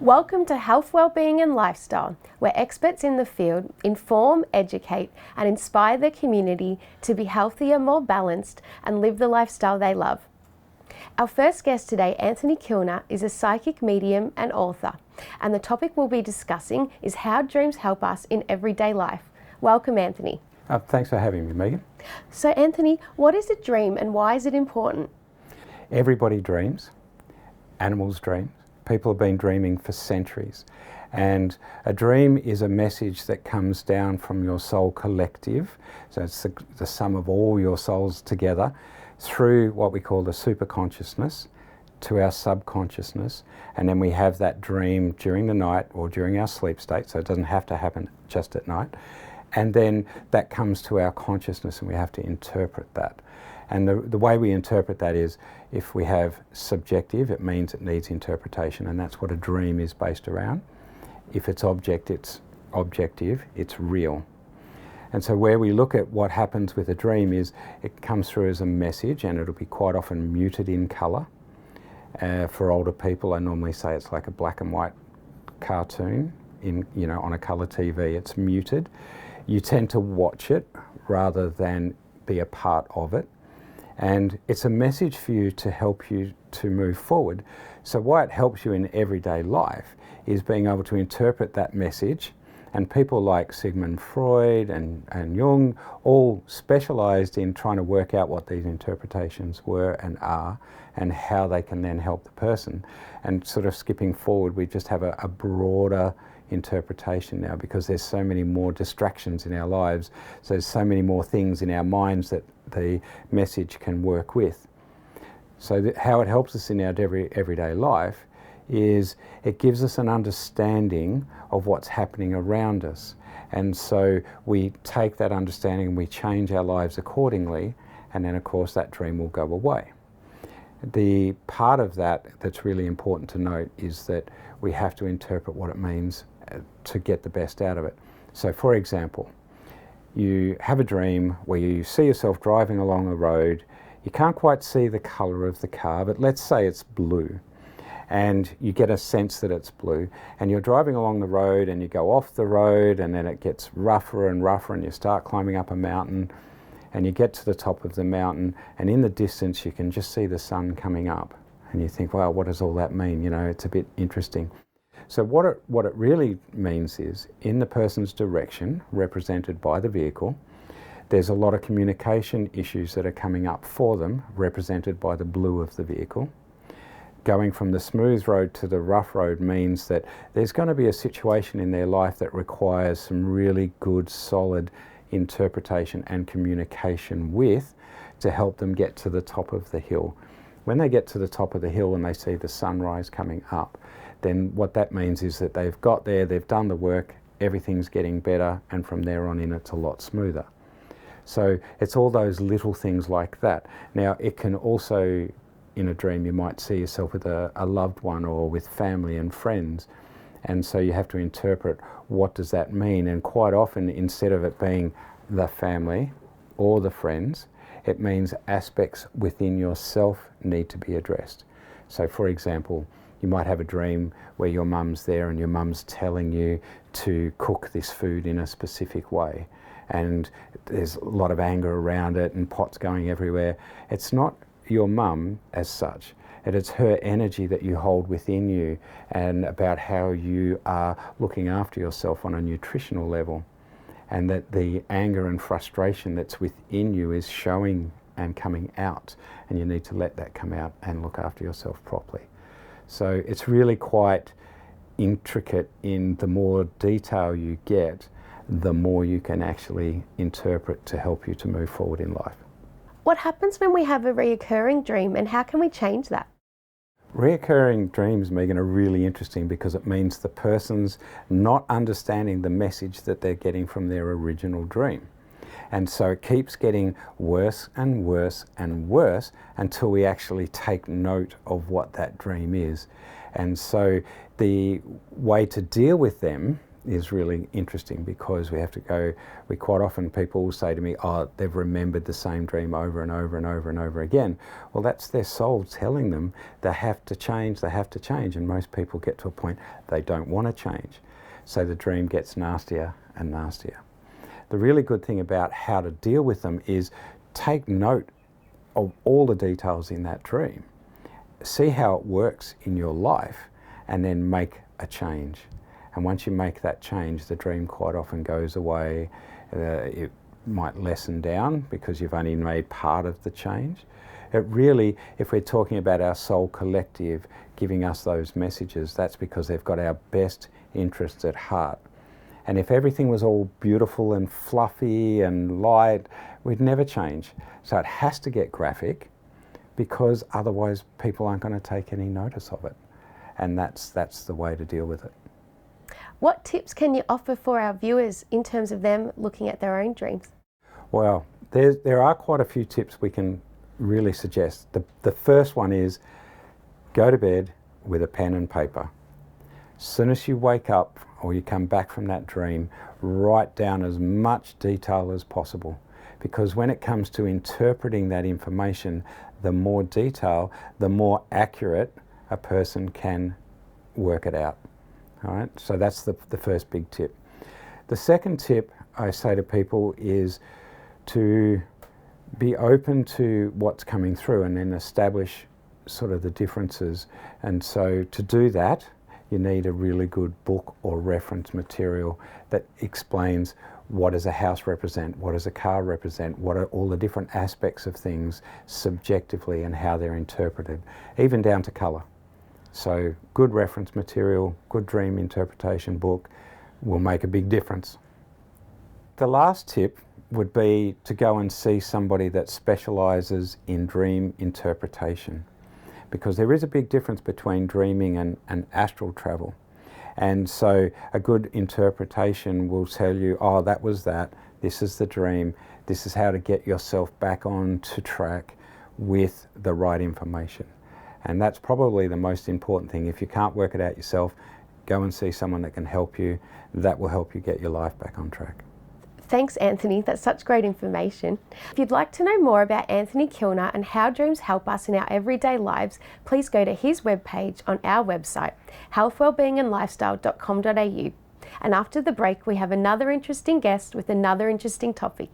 Welcome to Health, Wellbeing and Lifestyle, where experts in the field inform, educate and inspire the community to be healthier, more balanced and live the lifestyle they love. Our first guest today, Anthony Kilner, is a psychic medium and author, and the topic we'll be discussing is how dreams help us in everyday life. Welcome, Anthony. Thanks for having me, Megan. So, Anthony, what is a dream and why is it important? Everybody dreams. Animals dream. People have been dreaming for centuries. And a dream is a message that comes down from your soul collective. So it's the sum of all your souls together through what we call the superconsciousness to our subconsciousness. And then we have that dream during the night or during our sleep state. So it doesn't have to happen just at night. And then that comes to our consciousness and we have to interpret that. And the way we interpret that is, if we have subjective, it means it needs interpretation, and that's what a dream is based around. If it's objective, it's real. And so where we look at what happens with a dream is, it comes through as a message, and it'll be quite often muted in colour. For older people, I normally say it's like a black and white cartoon on a colour TV. It's muted. You tend to watch it rather than be a part of it. And it's a message for you to help you to move forward. So why it helps you in everyday life is being able to interpret that message. And people like Sigmund Freud and Jung all specialised in trying to work out what these interpretations were and are and how they can then help the person. And sort of skipping forward, we just have a broader interpretation now because there's so many more distractions in our lives. So there's so many more things in our minds that the message can work with. So how it helps us in our everyday life is it gives us an understanding of what's happening around us. And so we take that understanding and we change our lives accordingly, and then of course that dream will go away. The part of that that's really important to note is that we have to interpret what it means to get the best out of it. So for example, you have a dream where you see yourself driving along a road. You can't quite see the colour of the car, but let's say it's blue. And you get a sense that it's blue. And you're driving along the road and you go off the road and then it gets rougher and rougher and you start climbing up a mountain and you get to the top of the mountain and in the distance you can just see the sun coming up. And you think, wow, what does all that mean? It's a bit interesting. So what it really means is, in the person's direction, represented by the vehicle, there's a lot of communication issues that are coming up for them, represented by the blue of the vehicle. Going from the smooth road to the rough road means that there's going to be a situation in their life that requires some really good, solid interpretation and communication with to help them get to the top of the hill. When they get to the top of the hill and they see the sunrise coming up, then what that means is that they've got there, they've done the work, everything's getting better, and from there on in it's a lot smoother. So it's all those little things like that. Now it can also, in a dream, you might see yourself with a loved one or with family and friends. And so you have to interpret, what does that mean? And quite often, instead of it being the family or the friends, it means aspects within yourself need to be addressed. So for example, you might have a dream where your mum's there and your mum's telling you to cook this food in a specific way. And there's a lot of anger around it and pots going everywhere. It's not your mum as such. It's her energy that you hold within you and about how you are looking after yourself on a nutritional level. And that the anger and frustration that's within you is showing and coming out. And you need to let that come out and look after yourself properly. So it's really quite intricate. In the more detail you get, the more you can actually interpret to help you to move forward in life. What happens when we have a reoccurring dream and how can we change that? Reoccurring dreams, Megan, are really interesting because it means the person's not understanding the message that they're getting from their original dream. And so it keeps getting worse and worse and worse until we actually take note of what that dream is. And so the way to deal with them is really interesting, because we quite often, people will say to me, oh, they've remembered the same dream over and over and over and over again. Well, that's their soul telling them they have to change, and most people get to a point they don't want to change. So the dream gets nastier and nastier. The really good thing about how to deal with them is take note of all the details in that dream, see how it works in your life, and then make a change. And once you make that change, the dream quite often goes away. It might lessen down because you've only made part of the change. It really, if we're talking about our soul collective giving us those messages, that's because they've got our best interests at heart. And if everything was all beautiful and fluffy and light, we'd never change. So it has to get graphic, because otherwise people aren't going to take any notice of it. And that's the way to deal with it. What tips can you offer for our viewers in terms of them looking at their own dreams? Well, there are quite a few tips we can really suggest. The first one is go to bed with a pen and paper. As soon as you wake up or you come back from that dream, write down as much detail as possible. Because when it comes to interpreting that information, the more detail, the more accurate a person can work it out. All right, so that's the first big tip. The second tip I say to people is to be open to what's coming through and then establish sort of the differences. And so to do that, you need a really good book or reference material that explains what does a house represent, what does a car represent, what are all the different aspects of things subjectively and how they're interpreted, even down to colour. So good reference material, good dream interpretation book will make a big difference. The last tip would be to go and see somebody that specialises in dream interpretation, because there is a big difference between dreaming and astral travel. And so a good interpretation will tell you, oh, that was that, this is the dream, this is how to get yourself back on to track with the right information. And that's probably the most important thing. If you can't work it out yourself, go and see someone that can help you. That will help you get your life back on track. Thanks, Anthony. That's such great information. If you'd like to know more about Anthony Kilner and how dreams help us in our everyday lives, please go to his webpage on our website, healthwellbeingandlifestyle.com.au. And after the break, we have another interesting guest with another interesting topic.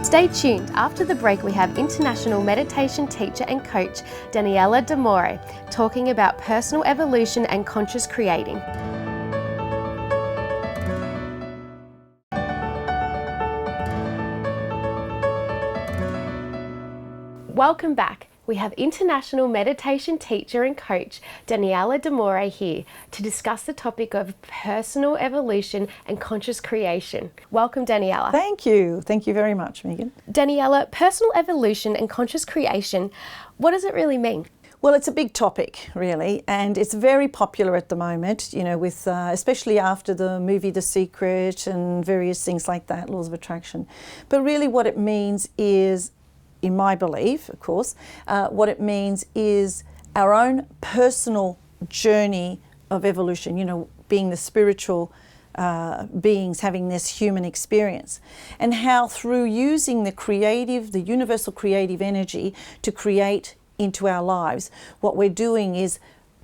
Stay tuned. After the break, we have international meditation teacher and coach Daniella D'Amore talking about personal evolution and conscious creating. Welcome back. We have international meditation teacher and coach Daniella D'Amore here to discuss the topic of personal evolution and conscious creation. Welcome, Daniella. Thank you. Thank you very much, Megan. Daniella, personal evolution and conscious creation, what does it really mean? Well, it's a big topic, really, and it's very popular at the moment, you know, with especially after the movie The Secret and various things like that, laws of attraction. But really what it means is, in my belief, of course, what it means is our own personal journey of evolution, you know, being the spiritual beings having this human experience, and how through using the universal creative energy to create into our lives, what we're doing is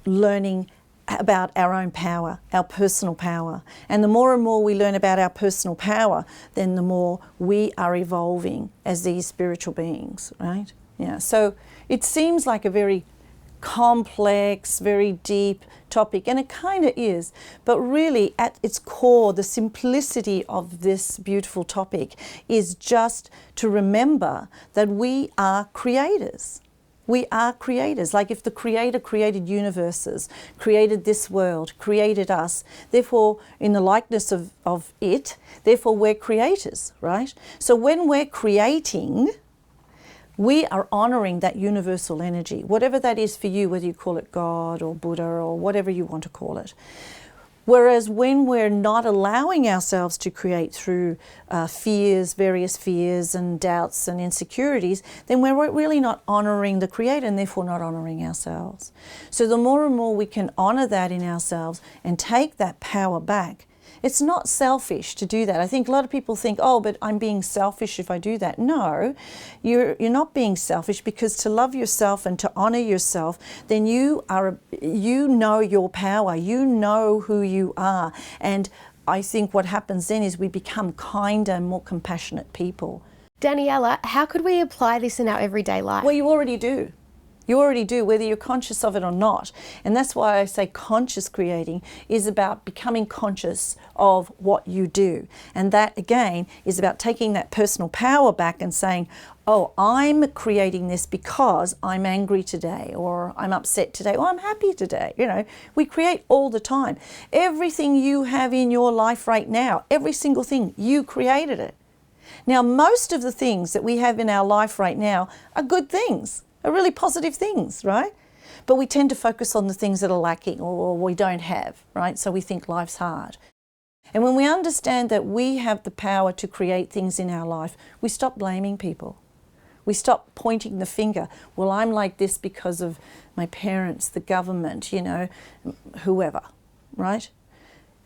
learning about our own power, our personal power. And the more and more we learn about our personal power, then the more we are evolving as these spiritual beings, right? Yeah. So it seems like a very complex, very deep topic, and it kind of is, but really at its core, the simplicity of this beautiful topic is just to remember that we are creators. We are creators. Like if the Creator created universes, created this world, created us, therefore in the likeness of it, therefore we're creators, right? So when we're creating, we are honouring that universal energy, whatever that is for you, whether you call it God or Buddha or whatever you want to call it. Whereas when we're not allowing ourselves to create through fears, various fears and doubts and insecurities, then we're really not honouring the Creator and therefore not honouring ourselves. So the more and more we can honour that in ourselves and take that power back, it's not selfish to do that. I think a lot of people think, oh, but I'm being selfish if I do that. No, you're not being selfish, because to love yourself and to honour yourself, then you know your power, you know who you are. And I think what happens then is we become kinder and more compassionate people. Daniella, how could we apply this in our everyday life? Well, you already do. You already do, whether you're conscious of it or not. And that's why I say conscious creating is about becoming conscious of what you do. And that, again, is about taking that personal power back and saying, oh, I'm creating this because I'm angry today, or I'm upset today, or I'm happy today. You know, we create all the time. Everything you have in your life right now, every single thing, you created it. Now, most of the things that we have in our life right now are good things, are really positive things, right? But we tend to focus on the things that are lacking or we don't have, right? So we think life's hard. And when we understand that we have the power to create things in our life, we stop blaming people. We stop pointing the finger. Well, I'm like this because of my parents, the government, you know, whoever, right?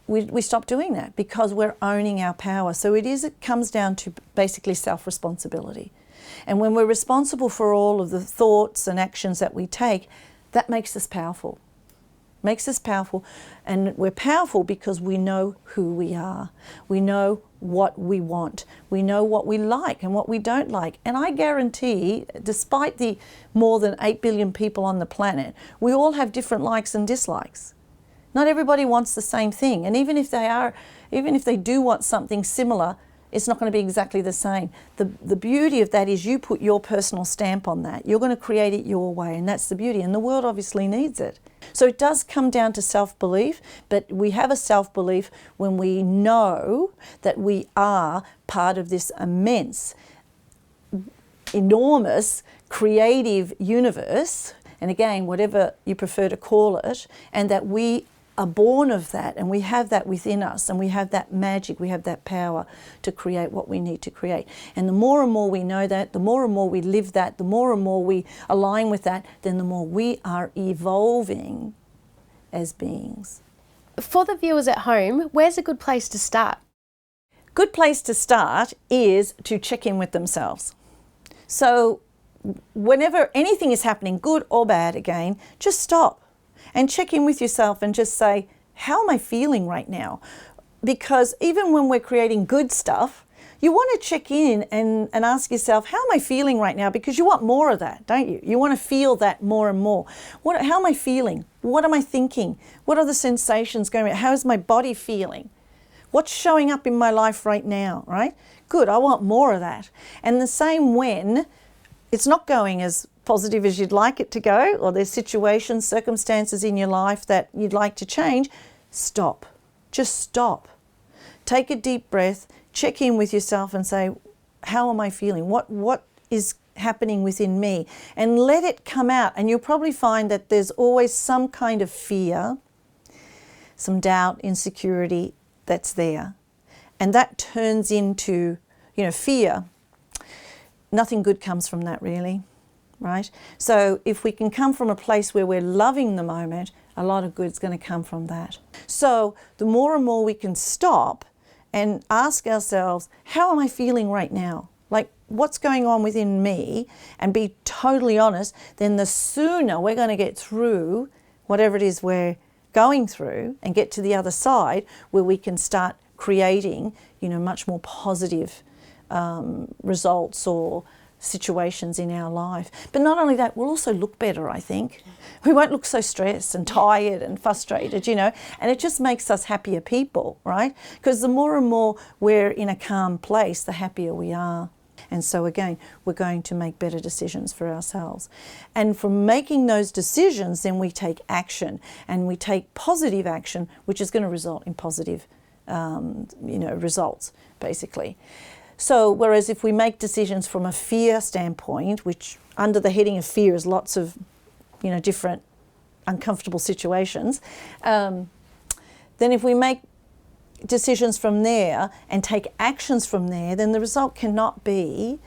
We stop doing that because we're owning our power. So it comes down to basically self-responsibility. And when we're responsible for all of the thoughts and actions that we take, that makes us powerful. Makes us powerful. And we're powerful because we know who we are. We know what we want. We know what we like and what we don't like. And I guarantee, despite the more than 8 billion people on the planet, we all have different likes and dislikes. Not everybody wants the same thing. And even if they do want something similar, it's not going to be exactly the same. The beauty of that is you put your personal stamp on that. You're going to create it your way, and that's the beauty. And the world obviously needs it. So it does come down to self-belief, but we have a self-belief when we know that we are part of this immense, enormous, creative universe, and again, whatever you prefer to call it, and that we are born of that, and we have that within us, and we have that magic, we have that power to create what we need to create. And the more and more we know that, the more and more we live that, the more and more we align with that, then the more we are evolving as beings. For the viewers at home, where's a good place to start? Good place to start is to check in with themselves. So whenever anything is happening, good or bad, again, just stop and check in with yourself and just say, how am I feeling right now? Because even when we're creating good stuff, you want to check in and ask yourself, how am I feeling right now? Because you want more of that, don't you? You want to feel that more and more. How am I feeling? What am I thinking? What are the sensations going on? How is my body feeling? What's showing up in my life right now, right? Good, I want more of that. And the same when it's not going as positive as you'd like it to go, or there's situations, circumstances in your life that you'd like to change, stop. Just stop. Take a deep breath, check in with yourself and say, how am I feeling? What is happening within me? And let it come out. And you'll probably find that there's always some kind of fear, some doubt, insecurity that's there. And that turns into, fear. Nothing good comes from that, really. Right? So if we can come from a place where we're loving the moment, a lot of good's going to come from that. So the more and more we can stop and ask ourselves, how am I feeling right now? Like, what's going on within me? And be totally honest, then the sooner we're going to get through whatever it is we're going through and get to the other side where we can start creating, much more positive results or situations in our life. But not only that, we'll also look better, I think. We won't look so stressed and tired and frustrated, and it just makes us happier people, right? Because the more and more we're in a calm place, the happier we are. And so again, we're going to make better decisions for ourselves. And from making those decisions, then we take action, and we take positive action, which is going to result in positive results, basically. So whereas if we make decisions from a fear standpoint, which under the heading of fear is lots of, different uncomfortable situations, then if we make decisions from there and take actions from there, then the result cannot be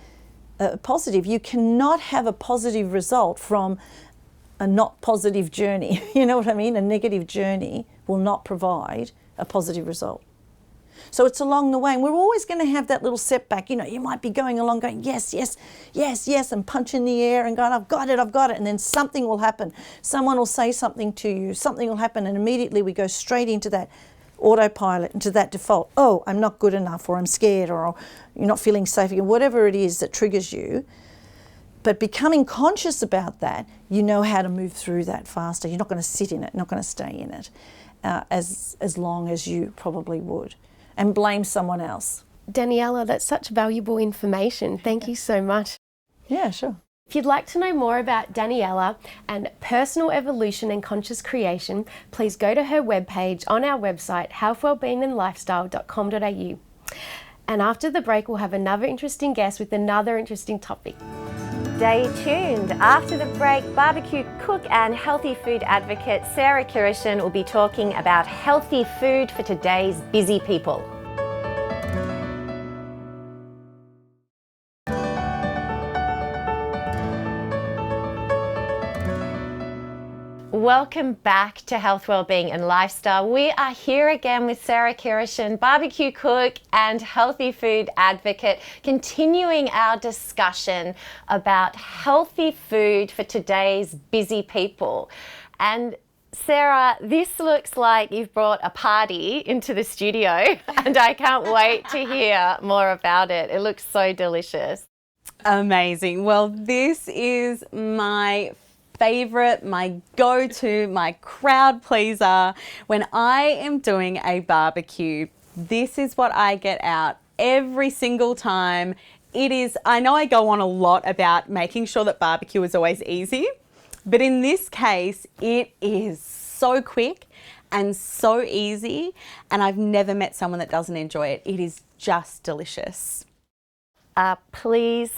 positive. You cannot have a positive result from a not positive journey. You know what I mean? A negative journey will not provide a positive result. So it's along the way, and we're always going to have that little setback. You know, you might be going along going, yes, yes, yes, yes, and punch in the air and going, I've got it, and then something will happen. Someone will say something to you, something will happen, and immediately we go straight into that autopilot, into that default. Oh, I'm not good enough, or I'm scared, or you're not feeling safe again, whatever it is that triggers you. But becoming conscious about that, you know how to move through that faster. You're not going to sit in it, not going to stay in it as long as you probably would, and blame someone else. Daniella, that's such valuable information. Thank you so much. Yeah, sure. If you'd like to know more about Daniella and personal evolution and conscious creation, please go to her webpage on our website, healthwellbeingandlifestyle.com.au. And after the break, we'll have another interesting guest with another interesting topic. Stay tuned. After the break, barbecue cook and healthy food advocate Sarah Kiryshin will be talking about healthy food for today's busy people. Welcome back to Health, Wellbeing and Lifestyle. We are here again with Sarah Kiryshin, barbecue cook and healthy food advocate, continuing our discussion about healthy food for today's busy people. And Sarah, this looks like you've brought a party into the studio and I can't wait to hear more about it. It looks so delicious. Amazing. Well, this is my favorite, my go-to, my crowd pleaser. When I am doing a barbecue, this is what I get out every single time. It is, I know I go on a lot about making sure that barbecue is always easy, but in this case, it is so quick and so easy, and I've never met someone that doesn't enjoy it. It is just delicious. Please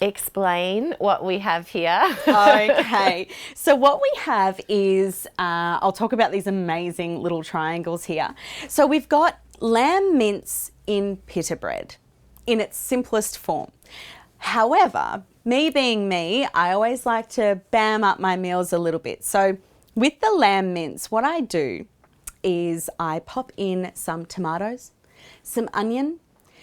explain what we have here. Okay, so what we have is, I'll talk about these amazing little triangles here. So we've got lamb mince in pita bread in its simplest form. However, me being me, I always like to bam up my meals a little bit. So with the lamb mince, what I do is I pop in some tomatoes, some onion,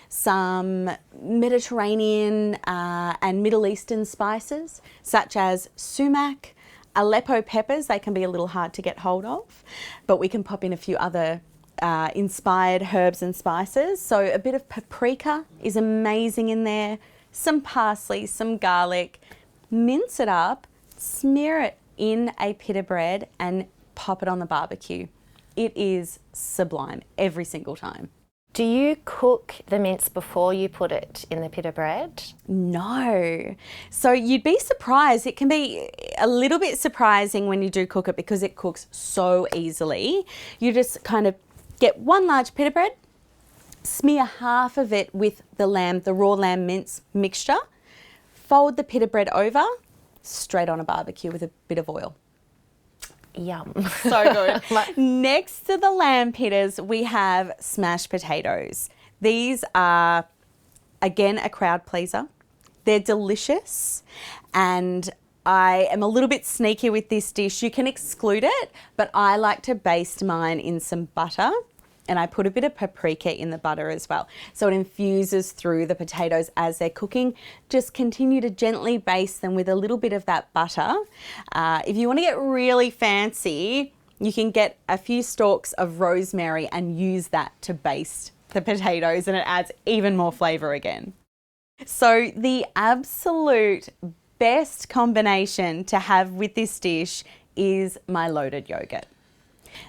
some Mediterranean and Middle Eastern spices such as sumac, Aleppo peppers. They can be a little hard to get hold of, but we can pop in a few other inspired herbs and spices. So a bit of paprika is amazing in there, some parsley, some garlic. Mince it up, smear it in a pita bread and pop it on the barbecue. It is sublime every single time. Do you cook the mince before you put it in the pita bread? No. So you'd be surprised. It can be a little bit surprising when you do cook it because it cooks so easily. You just kind of get one large pita bread, smear half of it with the raw lamb mince mixture, fold the pita bread over, straight on a barbecue with a bit of oil. Yum. So good. Next to the lamb pitas, we have smashed potatoes. These are, again, a crowd pleaser. They're delicious, and I am a little bit sneaky with this dish. You can exclude it, but I like to baste mine in some butter, and I put a bit of paprika in the butter as well. So it infuses through the potatoes as they're cooking. Just continue to gently baste them with a little bit of that butter. If you want to get really fancy, you can get a few stalks of rosemary and use that to baste the potatoes, and it adds even more flavour again. So the absolute best combination to have with this dish is my loaded yoghurt.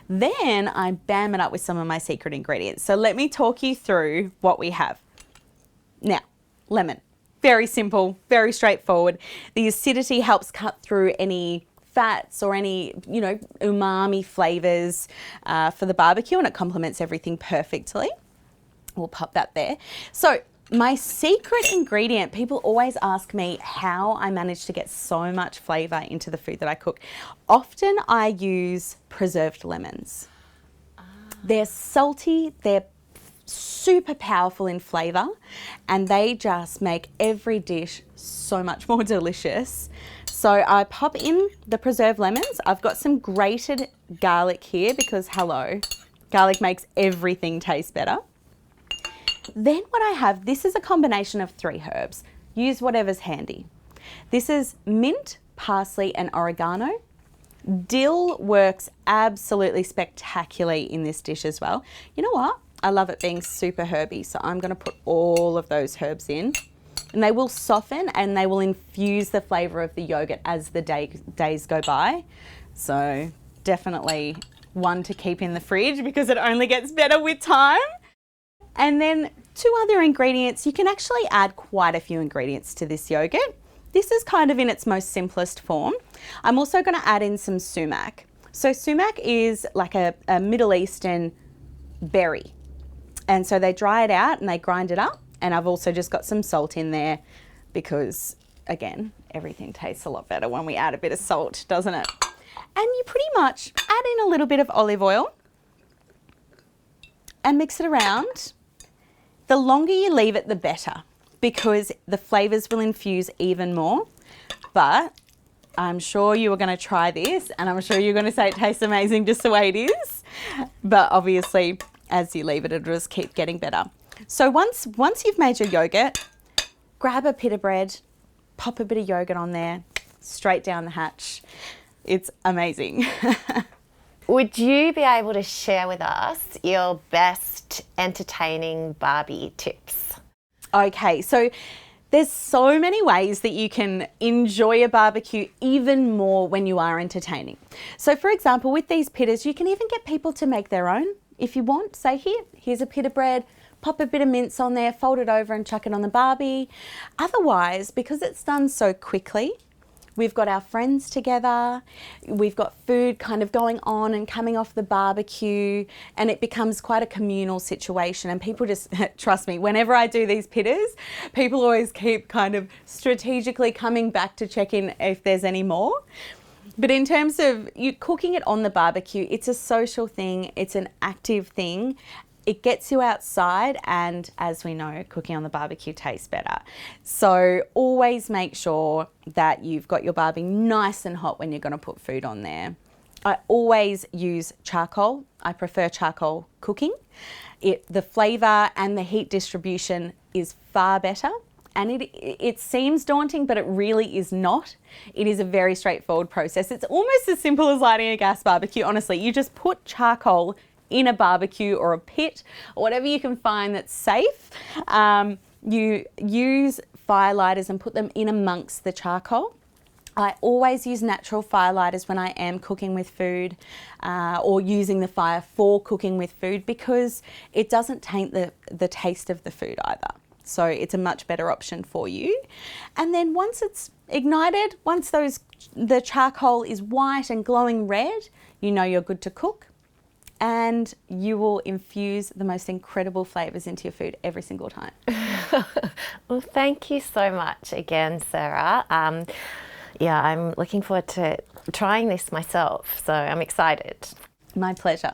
Then I bam it up with some of my secret ingredients. So let me talk you through what we have. Now, lemon. Very simple, very straightforward. The acidity helps cut through any fats or any, umami flavors for the barbecue, and it complements everything perfectly. We'll pop that there. So my secret ingredient, people always ask me how I manage to get so much flavour into the food that I cook. Often I use preserved lemons. They're salty, they're super powerful in flavour, and they just make every dish so much more delicious. So I pop in the preserved lemons. I've got some grated garlic here because, hello, garlic makes everything taste better. Then what I have, this is a combination of 3 herbs. Use whatever's handy. This is mint, parsley and oregano. Dill works absolutely spectacularly in this dish as well. You know what? I love it being super herby, so I'm going to put all of those herbs in. And they will soften and they will infuse the flavour of the yoghurt as the days go by. So definitely one to keep in the fridge because it only gets better with time. And then 2 other ingredients. You can actually add quite a few ingredients to this yoghurt. This is kind of in its most simplest form. I'm also going to add in some sumac. So sumac is like a Middle Eastern berry. And so they dry it out and they grind it up. And I've also just got some salt in there because, again, everything tastes a lot better when we add a bit of salt, doesn't it? And you pretty much add in a little bit of olive oil and mix it around. The longer you leave it, the better, because the flavours will infuse even more. But I'm sure you are going to try this and I'm sure you're going to say it tastes amazing just the way it is. But obviously, as you leave it, it'll just keep getting better. So once you've made your yoghurt, grab a pita bread, pop a bit of yoghurt on there, straight down the hatch. It's amazing. Would you be able to share with us your best entertaining Barbie tips? Okay, so there's so many ways that you can enjoy a barbecue even more when you are entertaining. So for example, with these pitas, you can even get people to make their own if you want. Say, here's a pita bread, pop a bit of mince on there, fold it over and chuck it on the barbie. Otherwise, because it's done so quickly, we've got our friends together, we've got food kind of going on and coming off the barbecue, and it becomes quite a communal situation. And people just, trust me, whenever I do these pitas, people always keep kind of strategically coming back to check in if there's any more. But in terms of you cooking it on the barbecue, it's a social thing, it's an active thing. It gets you outside, and as we know, cooking on the barbecue tastes better. So always make sure that you've got your barbie nice and hot when you're going to put food on there. I always use charcoal. I prefer charcoal cooking. The flavour and the heat distribution is far better. And it seems daunting, but it really is not. It is a very straightforward process. It's almost as simple as lighting a gas barbecue, honestly. You just put charcoal in a barbecue or a pit or whatever you can find that's safe. You use fire lighters and put them in amongst the charcoal. I always use natural fire lighters when I am cooking with food or using the fire for cooking with food, because it doesn't taint the taste of the food either. So it's a much better option for you. And then once it's ignited, once the charcoal is white and glowing red, you know you're good to cook. And you will infuse the most incredible flavours into your food every single time. Well, thank you so much again, Sarah. Yeah, I'm looking forward to trying this myself, so I'm excited. My pleasure.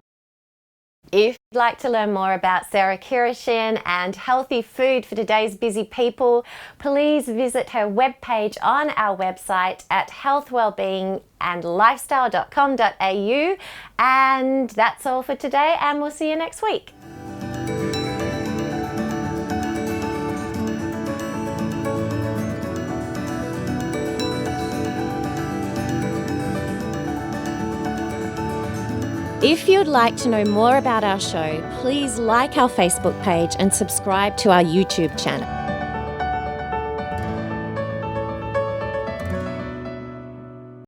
If you'd like to learn more about Sarah Kiryshin and healthy food for today's busy people, please visit her webpage on our website at healthwellbeingandlifestyle.com.au. And that's all for today, and we'll see you next week. If you'd like to know more about our show, please like our Facebook page and subscribe to our YouTube channel.